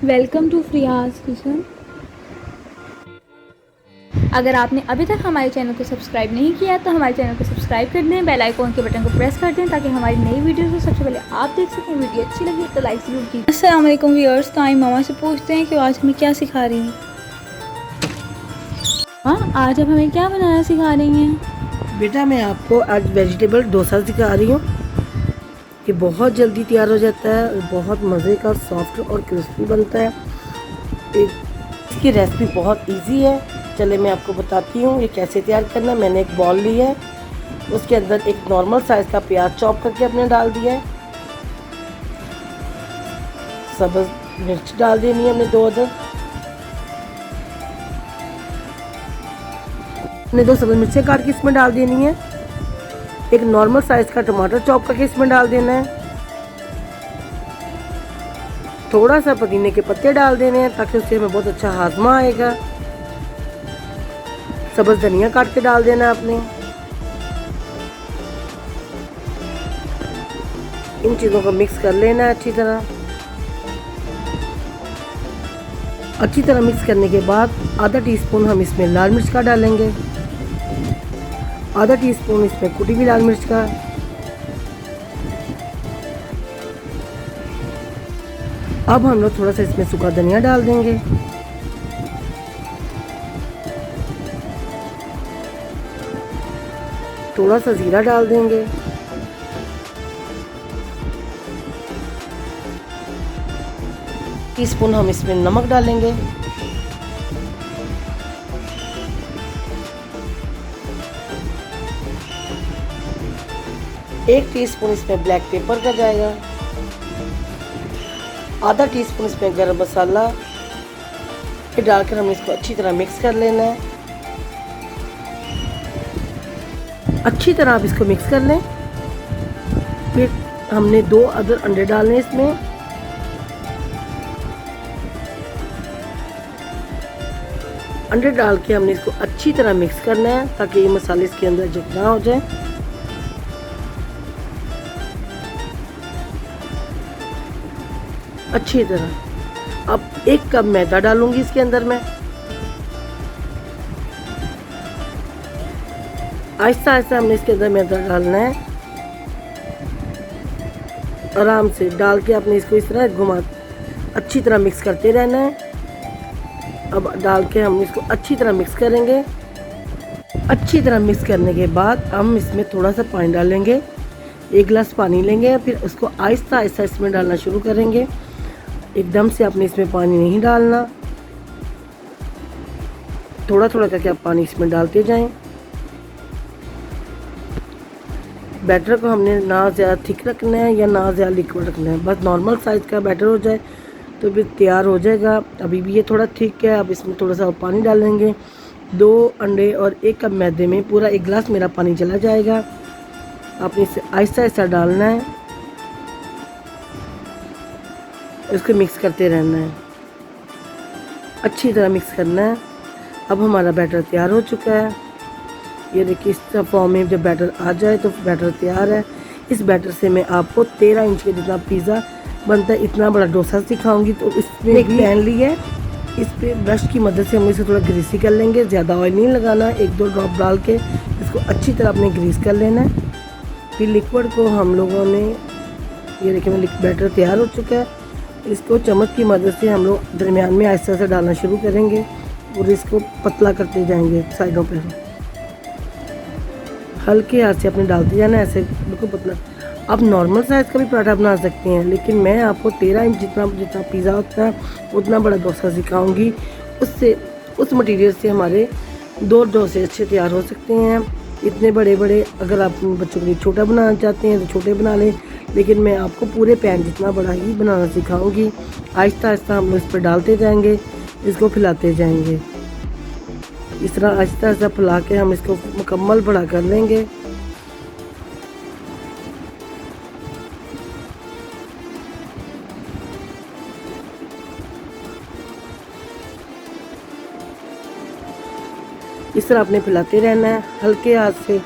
Welcome to फ्रियाज kitchen. अगर आपने अभी तक हमारे चैनल को सब्सक्राइब नहीं किया तो हमारे चैनल को सब्सक्राइब कर दें, बेल आइकॉन के बटन को प्रेस कर दें ताकि हमारी नई वीडियो को सबसे पहले आप देख सकें। वीडियो अच्छी लगी तो लाइक ज़रूर कीजिए। अस्सलाम वालेकुम व्यूअर्स। तो आई मामा से पूछते हैं कि आज हमें क्या सिखा रही हैं। हाँ, आज आप हमें क्या बनाना सिखा रही हैं? बेटा मैं आपको आज वेजिटेबल डोसा सिखा रही हूँ। ये बहुत जल्दी तैयार हो जाता है और बहुत मज़े का सॉफ्ट और क्रिस्पी बनता है। इसकी रेसिपी बहुत इजी है। चले मैं आपको बताती हूँ ये कैसे तैयार करना है। मैंने एक बॉल ली है, उसके अंदर एक नॉर्मल साइज़ का प्याज चॉप करके अपने डाल दिया है। सब्ज़ मिर्च डाल देनी है हमने 2 अदद। हमने 2 सब्ज़ मिर्चें काट के इसमें डाल देनी है। एक नॉर्मल साइज का टमाटर चॉप करके इसमें डाल देना है। थोड़ा सा पुदीने के पत्ते डाल देने हैं ताकि उससे हमें बहुत अच्छा हाजमा आएगा। सब्ज़ धनिया काट के डाल देना है आपने। इन चीज़ों को मिक्स कर लेना है अच्छी तरह। अच्छी तरह मिक्स करने के बाद आधा टीस्पून हम इसमें लाल मिर्च का डालेंगे, आधा टीस्पून इसमें कुटी हुई लाल मिर्च का, अब हम लोग थोड़ा सा इसमें सूखा धनिया डाल देंगे, थोड़ा सा जीरा डाल देंगे, टीस्पून हम इसमें नमक डालेंगे, एक टीस्पून इसमें ब्लैक पेपर का जाएगा, आधा टीस्पून इसमें गरम मसाला। ये डालकर हमें इसको अच्छी तरह मिक्स कर लेना है। अच्छी तरह आप इसको मिक्स कर लें। फिर हमने 2 अदर अंडे डालने इसमें। अंडे डाल के हमने इसको अच्छी तरह मिक्स करना है ताकि ये मसाले इसके अंदर जितना हो जाए। अच्छी तरह। अब 1 कप मैदा डालूंगी इसके अंदर मैं। आहिस्ता आहिस्ता हमने इसके अंदर मैदा डालना है। आराम से डाल के आपने इसको इस तरह घुमा अच्छी तरह मिक्स करते रहना है। अब डाल के हम इसको अच्छी तरह मिक्स करेंगे। अच्छी तरह मिक्स करने के बाद हम इसमें थोड़ा सा पानी डालेंगे। 1 गिलास पानी लेंगे, फिर उसको आहिस्ता आहिस्ता इसमें डालना शुरू करेंगे। एकदम से आपने इसमें पानी नहीं डालना, थोड़ा थोड़ा करके आप पानी इसमें डालते जाएं। बैटर को हमने ना ज़्यादा थिक रखना है या ना ज़्यादा लिक्विड रखना है, बस नॉर्मल साइज़ का बैटर हो जाए तो फिर तैयार हो जाएगा। अभी भी ये थोड़ा थिक है, अब इसमें थोड़ा सा और पानी डालेंगे। 2 अंडे और 1 कप मैदे में पूरा 1 गिलास मेरा पानी चला जाएगा। आपने इसे आहिस्ता आहिस्ता डालना है, इसको मिक्स करते रहना है, अच्छी तरह मिक्स करना है। अब हमारा बैटर तैयार हो चुका है। ये देखिए इस फॉर्म में जब बैटर आ जाए तो बैटर तैयार है। इस बैटर से मैं आपको 13 इंच के जितना पिज़्ज़ा बनता है इतना बड़ा डोसा सिखाऊंगी। तो इसमें एक पैन ली है, इस पे ब्रश की मदद से हम इसे थोड़ा ग्रीसी कर लेंगे। ज़्यादा ऑयल नहीं लगाना, 1-2 ड्रॉप डाल के इसको अच्छी तरह अपने ग्रीस कर लेना है। फिर लिक्विड को हम लोगों ने, ये देखिए बैटर तैयार हो चुका है। इसको चम्मच की मदद से हम लोग दरमियान में आहिस्ता से डालना शुरू करेंगे और इसको पतला करते जाएंगे साइडों पे। हल्के हाथ से अपने डालते जाना, ऐसे बिल्कुल पतला। आप नॉर्मल साइज़ का भी पराठा बना सकते हैं, लेकिन मैं आपको 13 इंच जितना पिज़्ज़ा होता है उतना बड़ा डोसा सिखाऊंगी। उस मटेरियल से हमारे 2 डोसे अच्छे तैयार हो सकते हैं। इतने बड़े बड़े अगर आप बच्चों के लिए छोटा बनाना चाहते हैं तो छोटे बना लें, लेकिन मैं आपको पूरे पैन जितना बड़ा ही बनाना सिखाऊंगी। आहिस्ता आहिस्ता हम लोग इस पर डालते जाएंगे, इसको फैलाते जाएंगे। इस तरह आहिस्ता आहिस्ता फैला के हम इसको मुकम्मल बड़ा कर लेंगे। इस तरह आपने फैलाते रहना है, हल्के हाथ से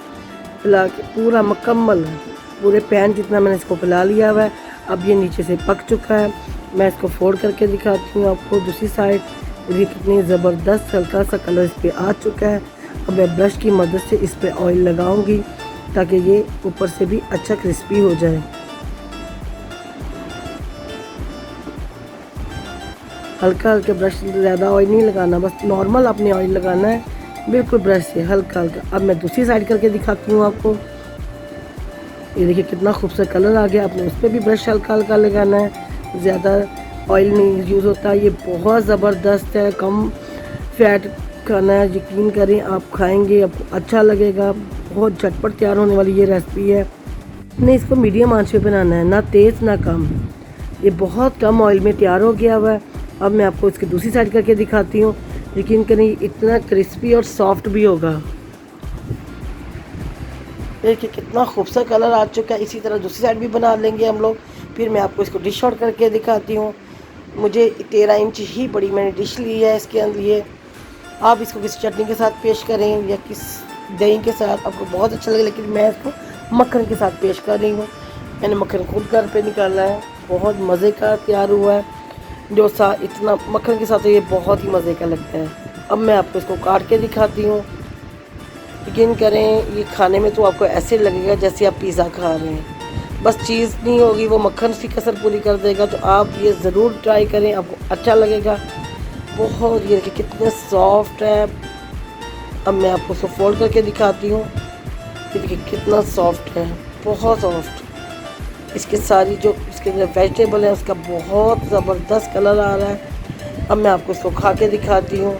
फैला के पूरा मुकम्मल पूरे पैन जितना मैंने इसको फैला लिया हुआ है। अब ये नीचे से पक चुका है। मैं इसको फोल्ड करके दिखाती हूँ आपको दूसरी साइड। ये कितनी ज़बरदस्त हल्का सा कलर इस पर आ चुका है। अब मैं ब्रश की मदद से इस पर ऑयल लगाऊंगी ताकि ये ऊपर से भी अच्छा क्रिस्पी हो जाए। हल्का हल्का ब्रश, ज़्यादा ऑयल नहीं लगाना, बस नॉर्मल आपने ऑयल लगाना है, बिल्कुल ब्रश से हल्का हल्का। अब मैं दूसरी साइड करके दिखाती हूँ आपको। ये देखिए कितना खूबसूरत कलर आ गया। आपने उस पर भी ब्रश हल्का हल्का लगाना है, ज़्यादा ऑयल नहीं यूज़ होता। ये बहुत ज़बरदस्त है, कम फैट खाना है, यकीन करें आप खाएंगे आपको अच्छा लगेगा। बहुत झटपट तैयार होने वाली ये रेसिपी है। नहीं, इसको मीडियम आंच पे बनाना है, ना तेज़ ना कम। ये बहुत कम ऑयल में तैयार हो गया हुआ है। अब मैं आपको इसकी दूसरी साइड करके दिखाती हूँ। यकीन करें इतना क्रिस्पी और सॉफ्ट भी होगा। देखिए कितना खूबसूरत कलर आ चुका है। इसी तरह दूसरी साइड भी बना लेंगे हम लोग। फिर मैं आपको इसको डिश आउट करके दिखाती हूँ। मुझे 13 इंच ही बड़ी मैंने डिश ली है इसके लिए। आप इसको किसी चटनी के साथ पेश करें या किस दही के साथ, आपको बहुत अच्छा लगेगा। लेकिन मैं इसको मक्खन के साथ पेश कर रही हूँ। मैंने मक्खन खुद घर पे निकाला है, बहुत मज़े का तैयार हुआ है डोसा। इतना मक्खन के साथ तो ये बहुत ही मज़े का लगता है। अब मैं आपको इसको काट के दिखाती हूँ। यकीन करें ये खाने में तो आपको ऐसे लगेगा जैसे आप पिज़्ज़ा खा रहे हैं। बस चीज़ नहीं होगी, वो मक्खन की कसर पूरी कर देगा। तो आप ये ज़रूर ट्राई करें, आपको अच्छा लगेगा। बहुत, ये देखिए कितने सॉफ्ट है। अब मैं आपको इसको फोल्ड करके दिखाती हूँ। ये देखिए कितना सॉफ्ट है, बहुत सॉफ्ट। इसके सारी जो इसके अंदर वेजिटेबल है उसका बहुत ज़बरदस्त कलर आ रहा है। अब मैं आपको इसको खा के दिखाती हूँ।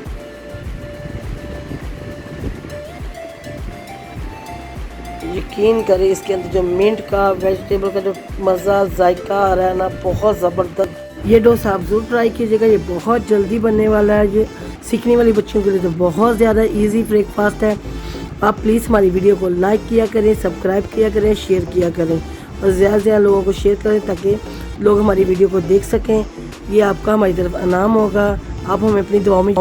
यकीन करें इसके अंदर जो मिंट का, वेजिटेबल का जो मज़ा जायका आ रहा है ना, बहुत ज़बरदस्त। ये डोसा आप ज़रूर ट्राई कीजिएगा। ये बहुत जल्दी बनने वाला है। ये सीखने वाली बच्चियों के लिए तो बहुत ज़्यादा इजी ब्रेकफास्ट है। आप प्लीज़ हमारी वीडियो को लाइक किया करें, सब्सक्राइब किया करें, शेयर किया करें और ज़्यादा से ज़्यादा लोगों को शेयर करें ताकि लोग हमारी वीडियो को देख सकें। ये आपका हमारी तरफ इनाम होगा। आप हमें अपनी दुआओं में